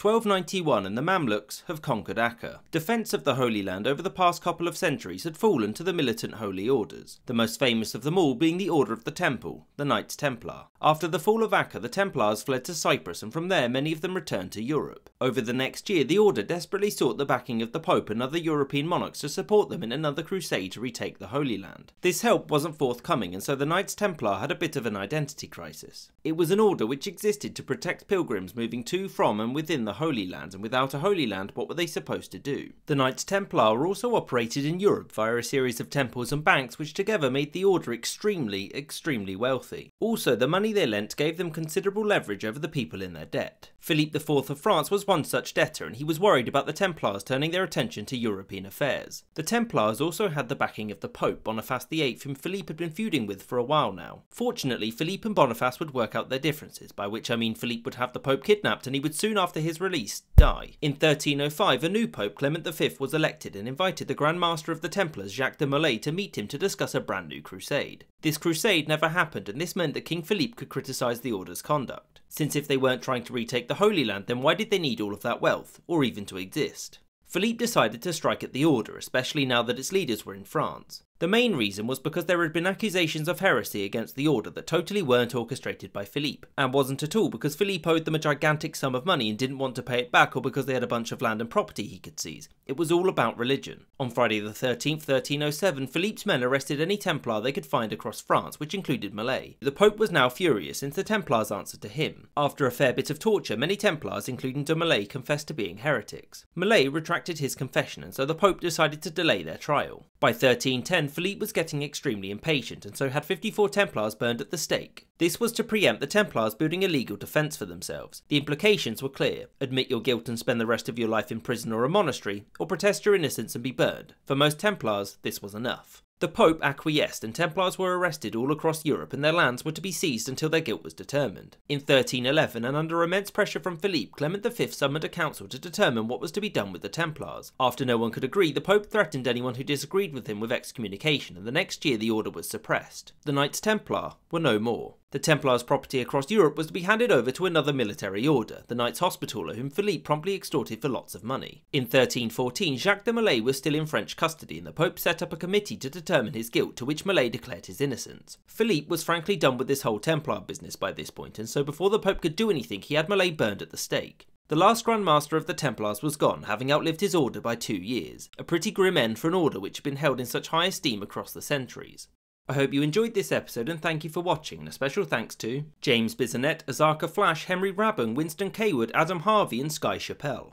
1291 and the Mamluks have conquered Acre. Defence of the Holy Land over the past couple of centuries had fallen to the militant holy orders, the most famous of them all being the Order of the Temple, the Knights Templar. After the fall of Acre, the Templars fled to Cyprus, and from there many of them returned to Europe. Over the next year, the Order desperately sought the backing of the Pope and other European monarchs to support them in another crusade to retake the Holy Land. This help wasn't forthcoming, and so the Knights Templar had a bit of an identity crisis. It was an order which existed to protect pilgrims moving to, from and within the Holy Land, and without a Holy Land, what were they supposed to do? The Knights Templar also operated in Europe via a series of temples and banks which together made the order extremely wealthy. Also, the money they lent gave them considerable leverage over the people in their debt. Philippe IV of France was one such debtor, and he was worried about the Templars turning their attention to European affairs. The Templars also had the backing of the Pope, Boniface VIII, whom Philippe had been feuding with for a while now. Fortunately, Philippe and Boniface would work out their differences, by which I mean Philippe would have the Pope kidnapped and he would soon after his release die. In 1305, a new Pope, Clement V, was elected and invited the Grand Master of the Templars, Jacques de Molay, to meet him to discuss a brand new crusade. This crusade never happened, and this meant that King Philippe could criticise the order's conduct. Since if they weren't trying to retake the Holy Land, then why did they need all of that wealth, or even to exist? Philippe decided to strike at the order, especially now that its leaders were in France. The main reason was because there had been accusations of heresy against the order that totally weren't orchestrated by Philippe, and wasn't at all because Philippe owed them a gigantic sum of money and didn't want to pay it back, or because they had a bunch of land and property he could seize. It was all about religion. On Friday the 13th, 1307, Philippe's men arrested any Templar they could find across France, which included Molay. The Pope was now furious since the Templars answered to him. After a fair bit of torture, many Templars, including de Molay, confessed to being heretics. Molay retracted his confession, and so the Pope decided to delay their trial. By 1310, Philippe was getting extremely impatient, and so had 54 Templars burned at the stake. This was to preempt the Templars building a legal defence for themselves. The implications were clear: admit your guilt and spend the rest of your life in prison or a monastery, or protest your innocence and be burned. For most Templars, this was enough. The Pope acquiesced, and Templars were arrested all across Europe, and their lands were to be seized until their guilt was determined. In 1311, and under immense pressure from Philippe, Clement V summoned a council to determine what was to be done with the Templars. After no one could agree, the Pope threatened anyone who disagreed with him with excommunication, and the next year the order was suppressed. The Knights Templar were no more. The Templars' property across Europe was to be handed over to another military order, the Knights Hospitaller, whom Philippe promptly extorted for lots of money. In 1314, Jacques de Molay was still in French custody, and the Pope set up a committee to determine his guilt, to which Molay declared his innocence. Philippe was frankly done with this whole Templar business by this point, and so before the Pope could do anything, he had Molay burned at the stake. The last Grand Master of the Templars was gone, having outlived his order by 2 years. A pretty grim end for an order which had been held in such high esteem across the centuries. I hope you enjoyed this episode, and thank you for watching, and a special thanks to James Bissonette, Azarka Flash, Henry Rabban, Winston Kaywood, Adam Harvey and Sky Chappelle.